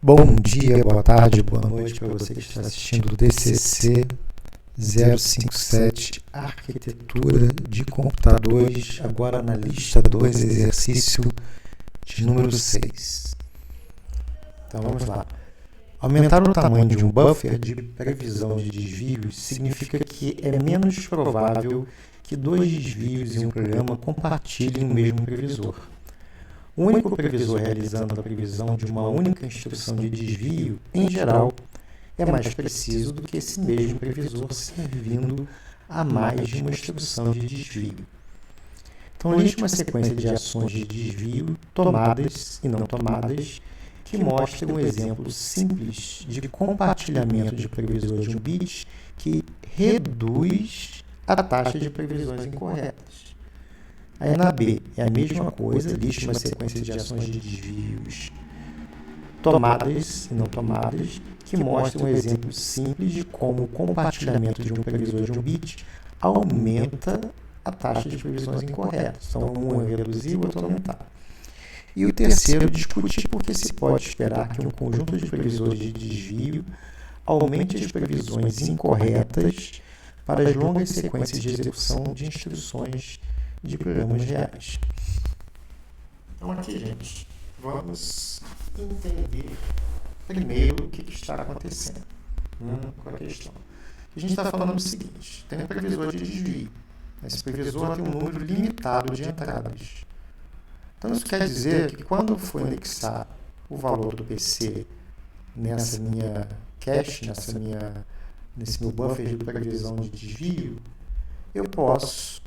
Bom dia, boa tarde, boa noite para você que está assistindo o DCC 057 Arquitetura de Computadores, agora na lista 2, exercício de número 6. Então vamos lá. Aumentar o tamanho de um buffer de previsão de desvios significa que é menos provável que dois desvios em um programa compartilhem o mesmo previsor. O único previsor realizando a previsão de uma única instrução de desvio, em geral, é mais preciso do que esse mesmo previsor servindo a mais de uma instrução de desvio. Então, liste uma sequência de ações de desvio, tomadas e não tomadas, que mostra um exemplo simples de compartilhamento de previsor de um bit que reduz a taxa de previsões incorretas. Aí na B é a mesma coisa, liste uma sequência de ações de desvios tomadas e não tomadas, que mostra um exemplo simples de como o compartilhamento de um previsor de um bit aumenta a taxa de previsões incorretas. Então, um é reduzir, o outro aumentar. E o terceiro, discutir por que se pode esperar que um conjunto de previsores de desvio aumente as previsões incorretas para as longas sequências de execução de instruções de programas reais. Então aqui, gente, vamos entender primeiro o que está acontecendo com a questão. A gente está falando o seguinte: tem um previsor de desvio. Esse previsor tem um número limitado de entradas. Então isso quer dizer que quando eu for indexar o valor do PC nessa minha cache, nesse meu buffer de previsão de desvio, eu posso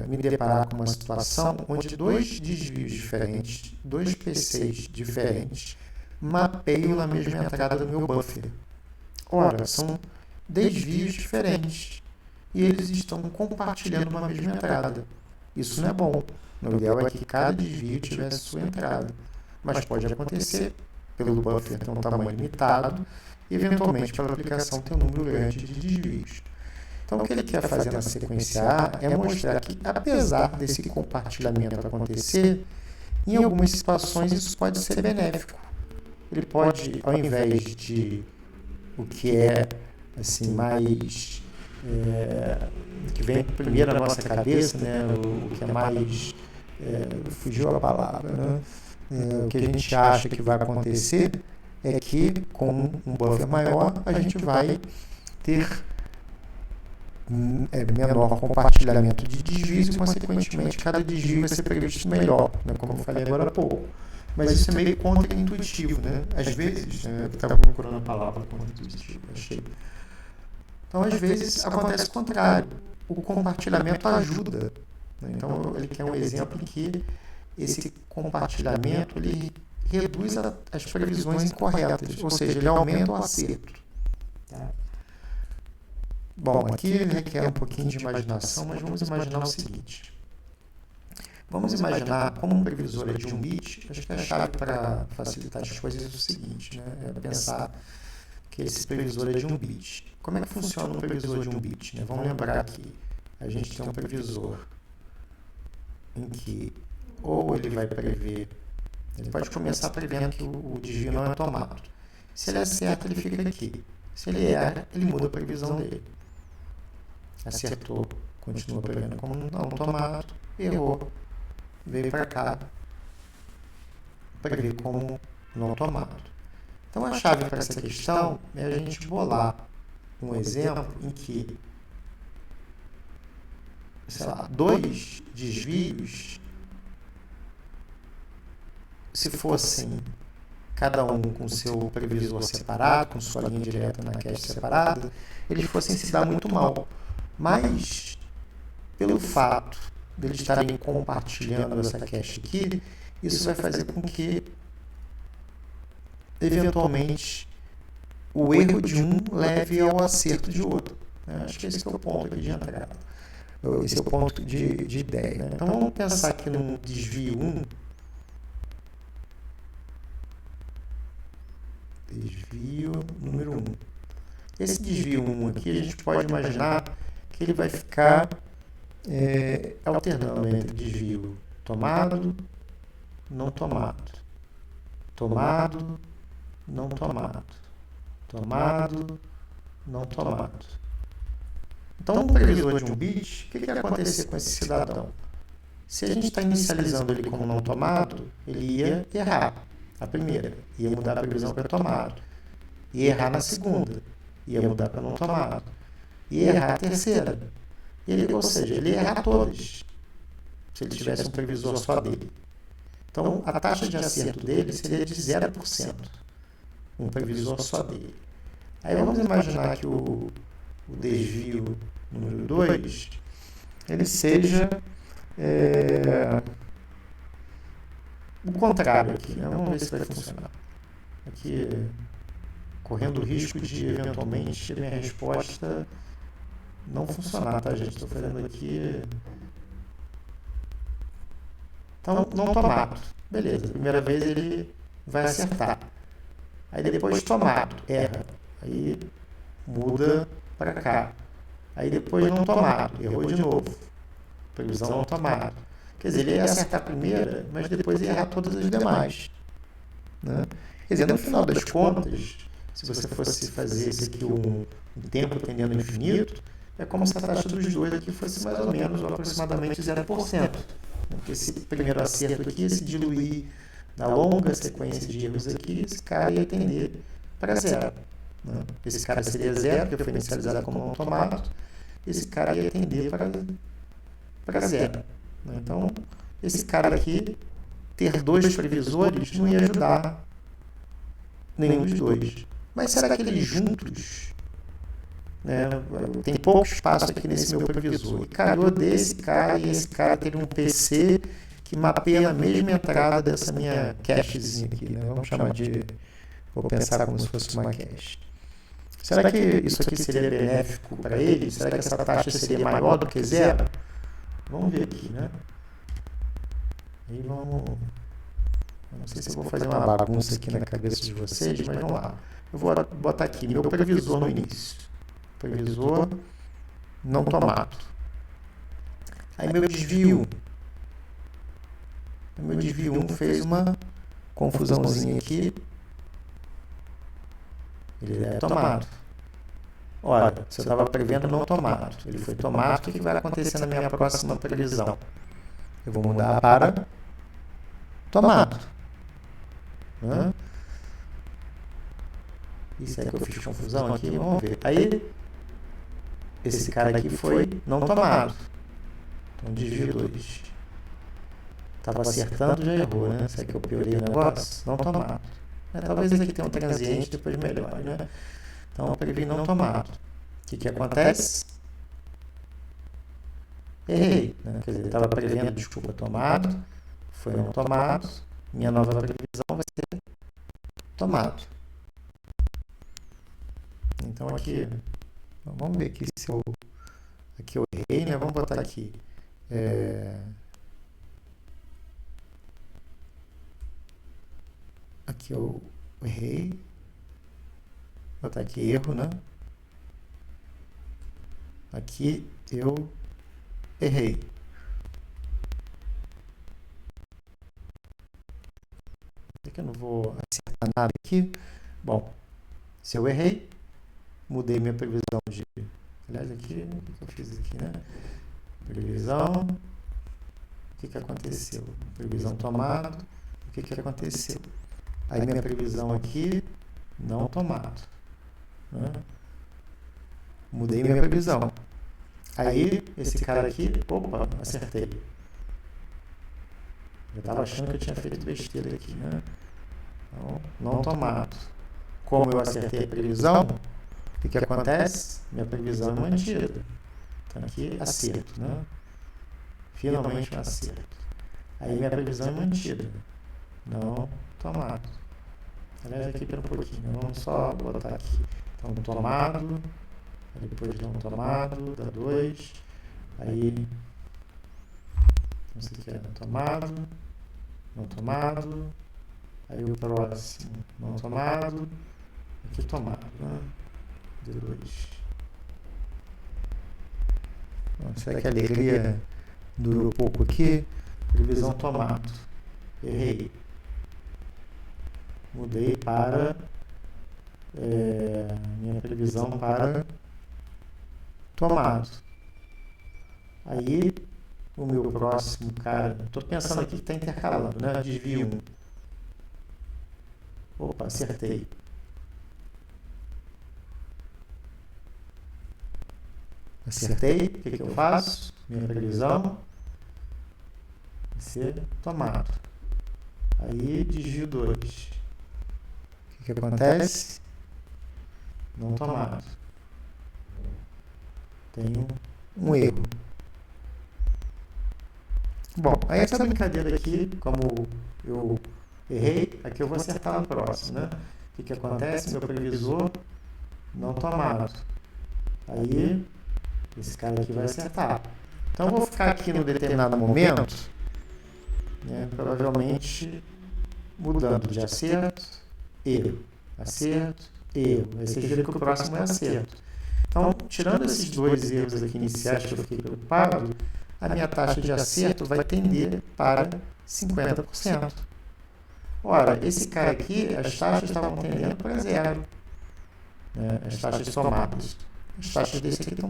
me deparar com uma situação onde dois desvios diferentes, dois PCs diferentes, mapeiam na mesma entrada do meu buffer. Ora, são desvios diferentes e eles estão compartilhando uma mesma entrada. Isso não é bom. O ideal é que cada desvio tivesse sua entrada, mas pode acontecer pelo buffer ter um tamanho limitado e, eventualmente, pela aplicação ter um número grande de desvios. Então, o que ele quer fazer na sequência A é mostrar que, apesar desse compartilhamento acontecer, em algumas situações isso pode ser benéfico. Ele pode, ao invés de o que é assim, mais... que vem primeiro na nossa cabeça, né, o que é mais... fugiu a palavra, né? O que a gente acha que vai acontecer é que, com um buffer maior, a gente vai ter menor compartilhamento de desvios e, consequentemente, cada desvio vai ser previsto melhor, né, como eu falei agora há pouco. Mas isso é meio contra-intuitivo, né? Às vezes, eu estava procurando a palavra contra-intuitivo, achei. Então, às vezes, acontece o contrário. O compartilhamento ajuda. Né? Então, ele quer um exemplo em que esse compartilhamento ele reduz as previsões incorretas, ou seja, ele aumenta o acerto. Tá? Bom, aqui requer um pouquinho de imaginação, mas vamos imaginar o seguinte. Vamos imaginar como um previsor é de um bit. Acho que a chave para facilitar as coisas é o seguinte, né? É pensar que esse previsor é de um bit. Como é que funciona um previsor de um bit? Né? Vamos lembrar que a gente tem um previsor em que ou ele vai prever, ele pode começar prevendo que o desvio não é tomado. Se ele acerta, ele fica aqui. Se ele erra, ele muda a previsão dele. Acertou, continua prevendo como não tomado, errou, veio para cá, prever como não tomado. Então a chave para essa questão é a gente bolar um exemplo em que, sei lá, dois desvios, se fossem cada um com seu previsor separado, com sua linha direta na cache separada, eles fossem se dar muito mal. Mas, pelo fato de eles estarem compartilhando essa cache aqui, isso vai fazer com que, eventualmente, o erro de um leve ao acerto de outro. Acho que esse é o ponto aqui de entrada. Esse é o ponto de ideia. Né? Então, vamos pensar aqui no desvio 1. Desvio número 1. Esse desvio 1 aqui, a gente pode imaginar que ele vai ficar alternando entre desvio tomado, não tomado. tomado, não tomado, tomado, não tomado. Então, um previsor de um bit, o que ia acontecer com esse cidadão? Se a gente está inicializando ele como não tomado, ele ia errar a primeira, ia mudar a previsão para tomado, ia errar na segunda, ia mudar para não tomado, ia errar a terceira, ou seja, ele ia errar todas, se ele tivesse um previsor só dele. Então, a taxa de acerto dele seria de 0%, um previsor só dele. Aí vamos imaginar que o desvio número 2, ele seja o contrário aqui, né? Vamos ver se vai funcionar. Aqui, correndo o risco de, eventualmente, a minha resposta não funcionar, tá, gente? Estou fazendo aqui... Então, não tomado. Beleza, primeira vez ele vai acertar. Aí depois tomado, erra. Aí muda para cá. Aí depois não tomado, errou de novo. Previsão não tomado. Quer dizer, ele ia acertar a primeira, mas depois ia errar todas as demais. Né? Quer dizer, no final das contas, se você fosse fazer isso aqui um tempo tendendo ao infinito, é como se a taxa dos dois aqui fosse mais ou menos, ou aproximadamente 0%. Porque esse primeiro acerto aqui ia se diluir na longa sequência de erros aqui, esse cara ia tender para zero. Né? Esse cara seria zero, porque foi inicializado como não tomado, esse cara ia tender para zero. Né? Então, esse cara aqui, ter dois previsores, não ia ajudar nenhum dos dois. Mas será que eles juntos, né, tem pouco espaço aqui nesse meu previsor, e calhou desse cara e esse cara ter um PC que mapeia a mesma entrada dessa minha cachezinha aqui, né? Vamos chamar de, vou pensar como se fosse uma cache. Será que isso aqui seria benéfico para ele? Será que essa taxa seria maior do que zero? Vamos ver aqui, né? Aí vamos... Não sei se eu vou fazer uma bagunça aqui na cabeça de vocês, mas vamos lá. Eu vou botar aqui meu previsor no início. Previsor não tomado. Aí meu desvio 1 fez uma confusãozinha aqui. Ele é tomado. Ora, se eu estava prevendo não tomado, ele foi tomado, o que vai acontecer na minha próxima previsão? Eu vou mudar para tomado. Né? Isso é que eu fiz confusão aqui, vamos ver. Aí, esse cara aqui foi não tomado. Então, desvio 2. Estava acertando, já errou, né? Será que eu piorei o negócio? Não tomado. Talvez aqui tenha um transiente, depois melhore, né? Então, eu previ não tomado. O que acontece? Errei. Né? Quer dizer, eu estava prevendo, desculpa, tomado. Foi não tomado. Minha nova previsão vai ser tomado. Então, aqui... Vamos ver aqui se eu... Aqui eu errei, né? Vamos botar aqui. Aqui eu errei. Vou botar aqui erro, né? Aqui eu errei. Aqui eu não vou acertar nada aqui. Bom, se eu errei, mudei minha previsão de... Aliás, aqui, o que eu fiz aqui, né? Previsão. O que aconteceu? Previsão tomada. O que aconteceu? Aí minha previsão aqui, não tomado. Né? Mudei minha previsão. Aí, esse cara aqui, opa, acertei. Eu estava achando que eu tinha feito besteira aqui, né? Então, não tomado. Como eu acertei a previsão, o que acontece? Minha previsão é mantida. Então, aqui, acerto, né? Finalmente um acerto. Aí, minha previsão é mantida. Não tomado. Aliás, aqui pera um pouquinho. Vamos só botar aqui. Então, tomado. Aí depois não tomado. Dá 2. Aí, isso aqui é tomado. Não tomado. Aí o próximo, não tomado. Aqui tomado, né? D2. Será que a alegria durou pouco aqui? Previsão tomado. Errei. Mudei para minha previsão para tomado. Aí o meu próximo cara, estou pensando aqui que está intercalando, né? Desvio 1. Opa, acertei. Acertei, o que eu faço? Minha previsão vai ser tomado. Aí desvio 2. O que acontece? Não tomado. Tenho um erro. Bom, aí essa brincadeira aqui, como eu errei, aqui eu vou acertar no próximo, né? O que acontece? Meu previsor não tomado. Aí esse cara aqui vai acertar. Então eu vou ficar aqui no determinado momento, né, provavelmente mudando de acerto, erro, acerto, erro. Aí vocês viram que o próximo é acerto. Então, tirando esses dois erros aqui iniciais que eu fiquei preocupado, a minha taxa de acerto vai tender para 50%. Ora, esse cara aqui, as taxas estavam tendendo para 0. Né, as taxas somadas. As taxas desse aqui estão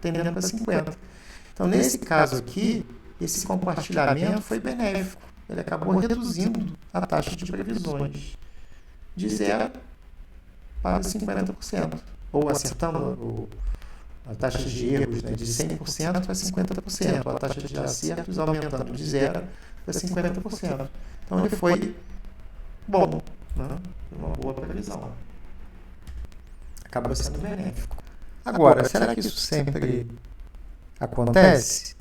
tendendo para 50. Então, nesse caso aqui, esse compartilhamento foi benéfico. Ele acabou reduzindo a taxa de previsões de 0 para 50%. Ou acertando a taxa de erros, né, de 100% para 50%. A taxa de acertos aumentando de 0 para 50%. Então, ele foi bom, né? Uma boa previsão. Acaba sendo benéfico. Agora, será que isso sempre acontece?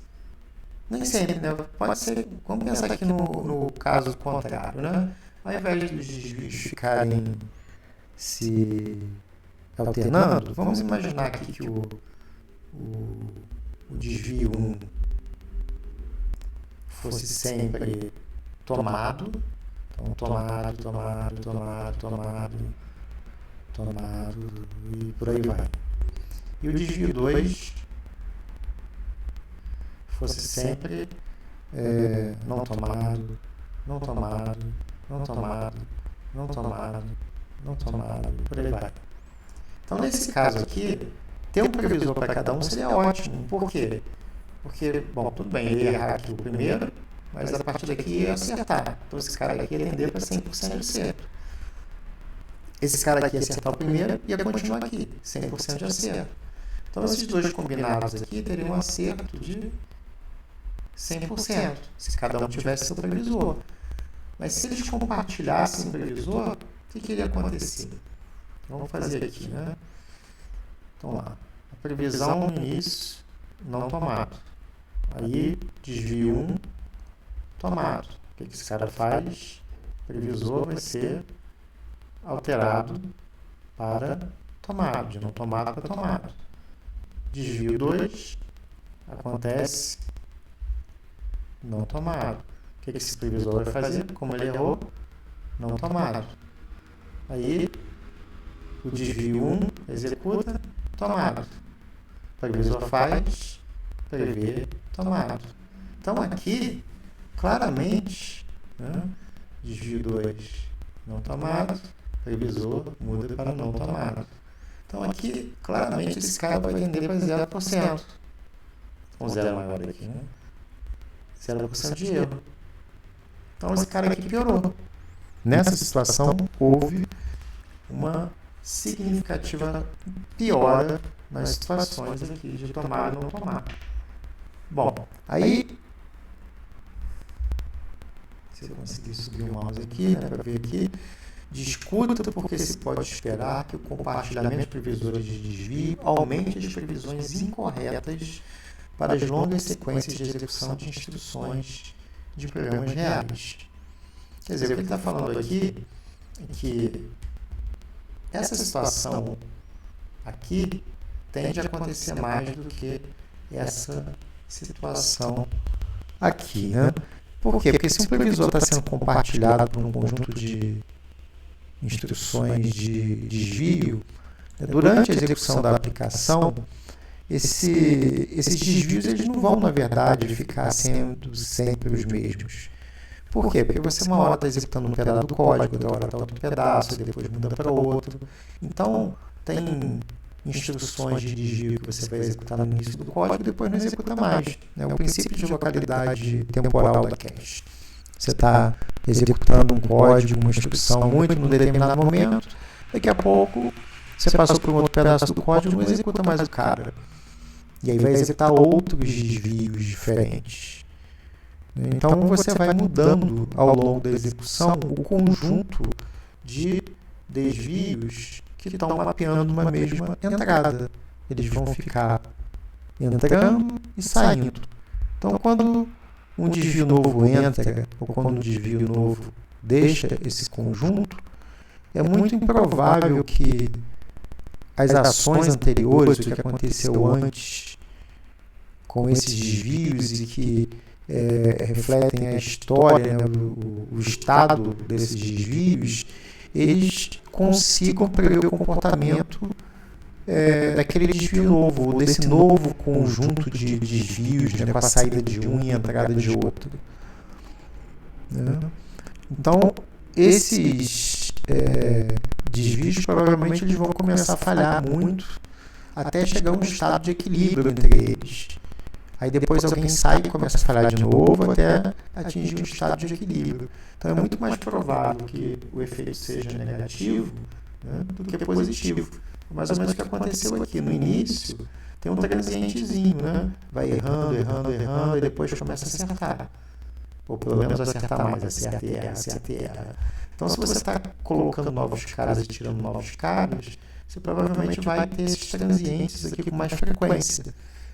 Nem sempre, né? Pode ser, vamos pensar aqui no caso contrário, né? Ao invés dos desvios ficarem se alternando, vamos imaginar aqui que o desvio 1 fosse sempre tomado. Então, tomado, e por aí vai. E o desvio 2 fosse sempre não tomado, por aí vai. Então, nesse caso aqui, ter um previsor para cada um seria ótimo. Por quê? Porque, bom, tudo bem, ele ia errar aqui o primeiro, mas a partir daqui ia acertar. Então, esse cara aqui ia tender para 100% de acerto. Esse cara aqui ia acertar o primeiro e ia continuar aqui, 100% de acerto. Então, esses dois combinados aqui teriam um acerto de 100%, se cada um tivesse seu previsor. Mas se eles compartilhassem o previsor, o que iria acontecer? Vamos fazer aqui, né? Então, lá. A previsão no início, não tomado. Aí, desvio 1, tomado. O que esse cara faz? O previsor vai ser alterado para tomado, de não tomado para tomado. Desvio 2, acontece não tomado. O que esse previsor vai fazer? Como ele errou, não tomado. Aí, o desvio 1 executa, tomado. O previsor faz, prevê, tomado. Então, aqui, claramente, né, desvio 2 não tomado, previsor muda para não tomado. Então, aqui, claramente, esse cara vai tender para 0%. Um zero maior aqui, né? 0% de erro. Então, esse cara aqui piorou. Nessa situação, houve uma significativa piora nas situações aqui de tomar e não tomar. Bom, aí, se eu conseguir subir o mouse aqui, né, para ver aqui, discuta porque se pode esperar que o compartilhamento de previsores de desvio aumente as previsões incorretas para as longas sequências de execução de instruções de programas reais. Quer dizer, o que ele está falando aqui é que essa situação aqui tende a acontecer mais do que essa situação aqui, né? Por quê? Porque se um previsor está sendo compartilhado por um conjunto de instruções de desvio, durante a execução da aplicação, esses desvios eles não vão, na verdade, ficar sendo sempre os mesmos. Por quê? Porque você uma hora está executando um pedaço do código, outra hora está outro pedaço, e depois muda para outro. Então, tem instruções de desvio que você vai executar no início do código e depois não executa mais. É o princípio de localidade temporal da cache. Você está executando um código, uma instrução muito num determinado momento, daqui a pouco você passou por um outro pedaço do código e não executa mais o cara. E aí vai executar outros desvios diferentes. Então você vai mudando ao longo da execução o conjunto de desvios que estão mapeando uma mesma entrada. Eles vão ficar entrando e saindo. Então quando um desvio novo entra, ou quando um desvio novo deixa esse conjunto, é muito improvável que as ações anteriores, o que aconteceu antes com esses desvios e que refletem a história, né, o estado desses desvios, eles consigam prever o comportamento daquele desvio novo, ou desse novo conjunto de desvios, né, com a saída de um e a entrada de outro. Né? Então, esses desvios provavelmente eles vão começar a falhar muito até chegar a um estado de equilíbrio entre eles. Aí depois alguém sai e começa a falhar de novo até atingir um estado de equilíbrio. Então é muito mais provável que o efeito seja negativo, né, do que positivo. Mais ou menos o que aconteceu aqui. No início tem um transientezinho, né? Vai errando, e depois começa a acertar. Ou pelo menos acertar mais, acerta e erra. Então se você está colocando novos caras e tirando novos caras, você provavelmente vai ter esses transientes aqui com mais frequência.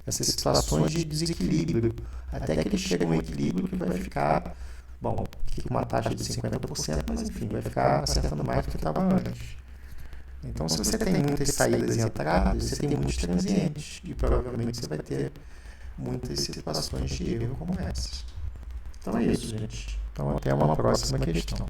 Essas situações de desequilíbrio, até que ele chega a um equilíbrio que vai ficar, bom, aqui com uma taxa de 50%, mas enfim, vai ficar acertando mais do que estava antes. Então, se você tem muitas saídas e entradas, você tem muitos transientes, e provavelmente você vai ter muitas situações de erro como essa. Então é isso, gente. Então, até uma próxima questão.